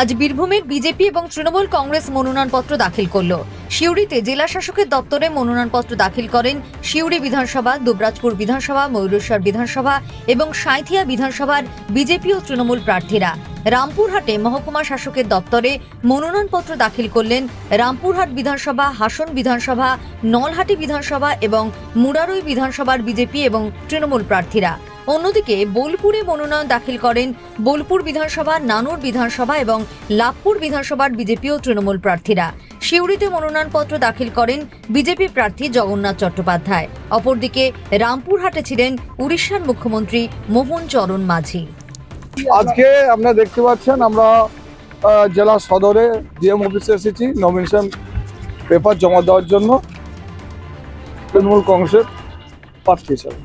আজ বীরভূমের বিজেপি এবং তৃণমূল কংগ্রেস মনোনয়নপত্র দাখিল করল। সিউড়িতে জেলা শাসকের দপ্তরে মনোনয়নপত্র দাখিল করেন সিউড়ি বিধানসভা, দুবরাজপুর বিধানসভা, ময়ূরেশ্বর বিধানসভা এবং সাঁইথিয়া বিধানসভার বিজেপি ও তৃণমূল প্রার্থীরা। রামপুরহাটে মহকুমা শাসকের দপ্তরে মনোনয়নপত্র দাখিল করলেন রামপুরহাট বিধানসভা, হাসন বিধানসভা, নলহাটি বিধানসভা এবং মুরারই বিধানসভার বিজেপি এবং তৃণমূল প্রার্থীরা। অন্যদিকে বোলপুরে মনোনয়ন দাখিল করেন বোলপুর বিধানসভা, নানুর বিধানসভা এবং লাভপুর বিধানসভার বিজেপি ও তৃণমূল প্রার্থীরা। সিউড়িতে মনোনয়নপত্র দাখিল করেন বিজেপি প্রার্থী জগন্নাথ চট্টোপাধ্যায়। অপরদিকে রামপুরহাটে ছিলেন উড়িষ্যার মুখ্যমন্ত্রী মোহন চরণ মাঝি। আজকে আপনারা দেখতে পাচ্ছেন আমরা জেলা সদরে ডিএম অফিসে এসেছি নমিনেশন পেপার জমা দেওয়ার জন্য তৃণমূল কংগ্রেসের প্রার্থী হিসাবে।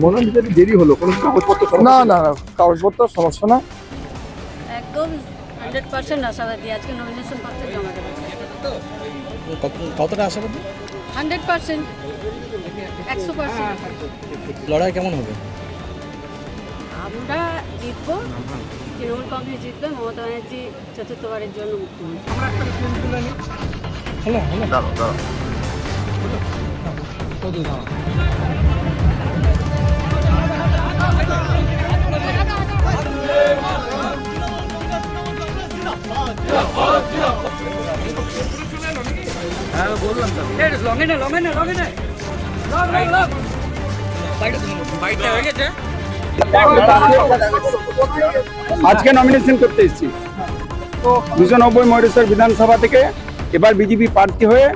মনে হয় দেরি হলো, কোনো কাগজপত্র? না না না, কাগজপত্র সমস্যা না, একদম 100% আশাবাদী আজকে নমিনেশন পত্র জমা দেবো। কতটা আশাবাদী? 100%, 100%। লড়াই কেমন হবে? আমরা জিতবো, তৃণমূল কংগ্রেস জিতবে, মমতা ব্যানার্জি চতুর্থবারের জন্য মুখ্যমন্ত্রী। আজকে নমিনেশন করতে এসেছি 290 ময়ূরেশ্বর বিধানসভা থেকে। এবার বিজেপি প্রার্থী হয়ে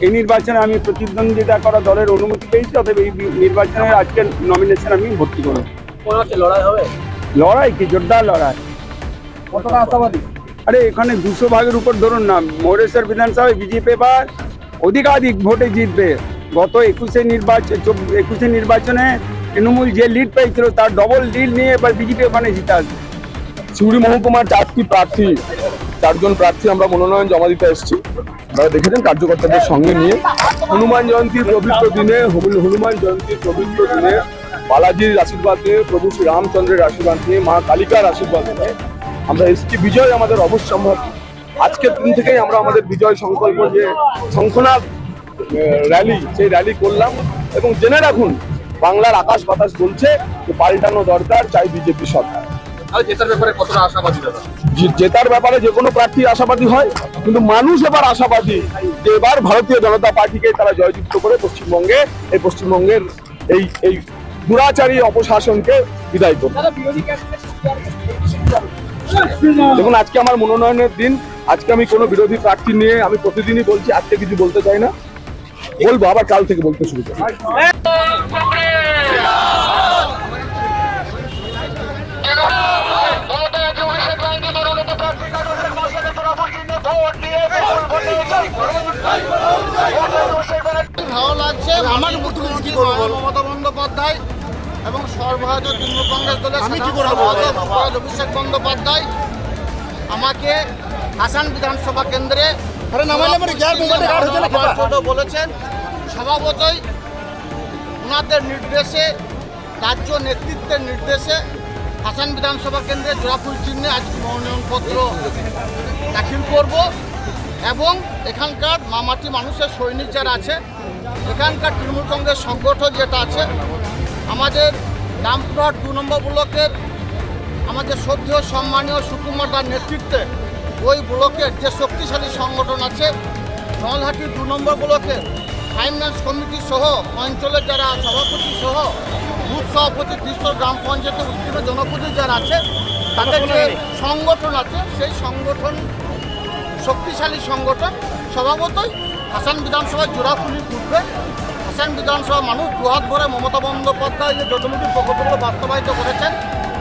এই নির্বাচনে আমি প্রতিদ্বন্দ্বিতা করা দলের অনুমতি পেয়েছি, অতএব এই নির্বাচনে আজকে নমিনেশন আমি ভর্তি করব। লড়াই হবে? লড়াই কি জোরদার লড়াই। কতটা আশাবাদী? আরে এখানে 200 ভাগের উপর ধরুন না, ময়ূরেশ্বর বিধানসভায় বিজেপি এবার অধিকাধিক ভোটে জিতবে। গত 21 নির্বাচনে তৃণমূল যে লিড পেয়েছিল তার ডবল লিড নিয়ে এবার বিজেপি ওখানে জিতে আসবে। সিউড়ি মহকুমার 4জন প্রার্থী আমরা মনোনয়ন জমা দিতে এসেছি। আপনারা দেখেছেন কার্যকর্তাদের সঙ্গে নিয়ে হনুমান জয়ন্তীর পবিত্র দিনে বালাজির আশীর্বাদ নিয়ে, প্রভু শ্রী রামচন্দ্রের আশীর্বাদ নিয়ে, মা কালিকার আশীর্বাদ নিয়ে আমরা এসেছি। বিজয় আমাদের অবশ্যম্ভাবী। আজকের দিন থেকেই আমরা আমাদের বিজয় সংকল্প যে শঙ্খনাদ র্যালি, সেই র্যালি করলাম। এবং জেনে রাখুন, বাংলার আকাশ বাতাস বলছে যে পাল্টানো দরকার, চাই বিজেপি সরকার। জেতার ব্যাপারে কতটা আশাবাদী দাদা? জেতার ব্যাপারে যে কোনো প্রার্থী আশাবাদী হয়, কিন্তু মানুষ এবার আশাবাদী যে এবার ভারতীয় জনতা পার্টিকে তারা জয়যুক্ত করে পশ্চিমবঙ্গের এই দুরাচারী অপশাসনকে বিদায় করবে। দেখুন, আজকে আমার মনোনয়নের দিন। আজকে আমি কোনো বিরোধী প্রার্থী নিয়ে আমি প্রতিদিনই বলছি, আজকে কিছু বলতে চাই না, বলবো আবার কাল থেকে বলতে শুরু করবো। ভালো লাগছে। আমার মুখ্যমন্ত্রী মমতা বন্দ্যোপাধ্যায় এবং সর্বভারতীয় তৃণমূল কংগ্রেস দলের অভিষেক বন্দ্যোপাধ্যায় আমাকে হাসান বিধানসভা কেন্দ্রে বলেছেন। স্বভাবতই ওনাদের নির্দেশে, রাজ্য নেতৃত্বের নির্দেশে হাসান বিধানসভা কেন্দ্রে জোড়াফুল চিহ্নে আজকে মনোনয়নপত্র দাখিল করব। এবং এখানকার মামাটি মানুষের সৈনিক যারা আছে, এখানকার তৃণমূল কংগ্রেস সংগঠন যেটা আছে, আমাদের রামপুরহাট 2 নম্বর ব্লকের আমাদের শ্রদ্ধেয় সম্মানীয় সুকুমার দার নেতৃত্বে ওই ব্লকের যে শক্তিশালী সংগঠন আছে, নলহাটি 2 নম্বর ব্লকের ফাইন্যান্স কমিটি সহ অঞ্চলের যারা সভাপতি সহ বুথ সভাপতি, ত্রিস্তর গ্রাম পঞ্চায়েতের উত্তীর্ণ জনপ্রতিনিধি যারা আছে, তাদের যে সংগঠন আছে, সেই সংগঠন শক্তিশালী সংগঠন। স্বভাবতই হাসান বিধানসভায় জোড়াফুলি ফুটবে। হাসান বিধানসভা মানুষ দুহাত ভরে মমতা বন্দ্যোপাধ্যায় যে যতমুখী প্রকল্পগুলো বাস্তবায়িত করেছেন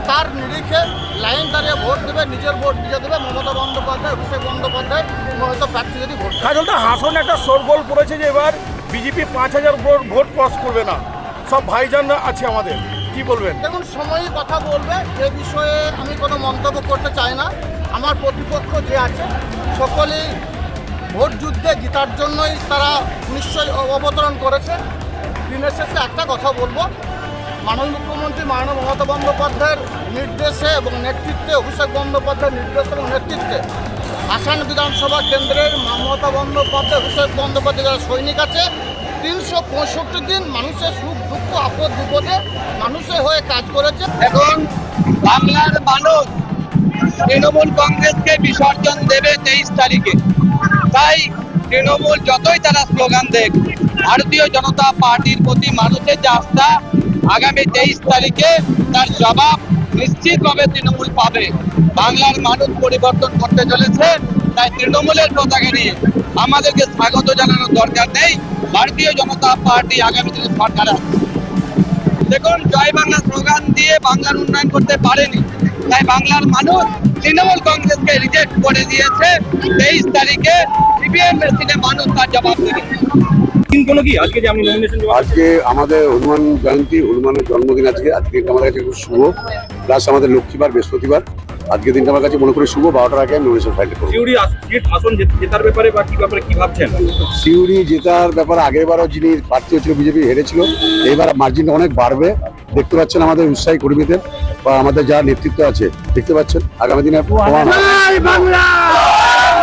তার নিরিখে লাইন দাঁড়িয়ে ভোট দেবে, নিজের ভোট নিজে দেবে। মমতা বন্দ্যোপাধ্যায়, অভিষেক বন্দ্যোপাধ্যায় মনোনীত প্রার্থী যদি ভোট দেয়। হাসন একটা শোরগোল পড়েছে যে এবার বিজেপি 5000 ভোট ক্রস করবে না। সব ভাইজানরা আছে আমাদের, কি বলবেন? দেখুন, সময়ই কথা বলবে। এ বিষয়ে আমি কোনো মন্তব্য করতে চাই না। আমার প্রতিপক্ষ যে আছে সকলেই ভোট যুদ্ধে জেতার জন্যই তারা নিশ্চয়ই অবতরণ করেছে। দিনের শেষে একটা কথা বলবো, মাননীয় মুখ্যমন্ত্রী মাননীয় মমতা বন্দ্যোপাধ্যায়ের নির্দেশে এবং নেতৃত্বে, অভিষেক বন্দ্যোপাধ্যায়ের নির্দেশ এবং নেতৃত্বে হাসান বিধানসভা কেন্দ্রের মমতা বন্দ্যোপাধ্যায়, অভিষেক বন্দ্যোপাধ্যায় যারা সৈনিক আছে, 365 দিন মানুষের সুখ দুঃখ আপদ বিপদে মানুষের হয়ে কাজ করেছে। এখন বাংলার মানুষ তৃণমূল কংগ্রেসকে বিসর্জন দেবে 23 তারিখে। তাই তৃণমূল যতই তারা স্লোগান দেখ, ভারতীয় জনতা পার্টির প্রতি মানুষের যে আস্থা, আগামী 23 তারিখে তার জবাব নিশ্চিতভাবে তৃণমূল পাবে। বাংলার মানুষ পরিবর্তন করতে চলেছে, তাই তৃণমূলের পতাকা নিয়ে আমাদেরকে স্বাগত জানানোর দরকার নেই। ভারতীয় জনতা পার্টি আগামী দিনে সরকার আছে। দেখুন, জয় বাংলা স্লোগান দিয়ে বাংলার উন্নয়ন করতে পারেনি, তাই বাংলার মানুষ তৃণমূল কংগ্রেসকে রিজেক্ট করে দিয়েছে। 23 তারিখে সিপিএম মেশিনে মানুষ তার জবাব দেবে। আজকে আমাদের হনুমান জয়ন্তী, হনুমানের জন্মদিন আজকে। আজকে আমাদের কাছে খুব শুভ, প্লাস আমাদের লক্ষ্মীবার, বৃহস্পতিবার। আজকে দিনটা আমার কাছে মনে করি শুভ। 12টার আগে আমি নমিনেশন ফাইল করবো। সিউড়ি আসন জেতার ব্যাপারে বা কি ব্যাপারে কি ভাবছেন? সিউড়ি জেতার ব্যাপারে আগের বারও যিনি প্রার্থী হয়েছিল বিজেপি হেরেছিল, এইবার মার্জিনটা অনেক বাড়বে। দেখতে পাচ্ছেন আমাদের উৎসাহী কর্মীদের বা আমাদের যারা নেতৃত্ব আছে, দেখতে পাচ্ছেন আগামী দিনে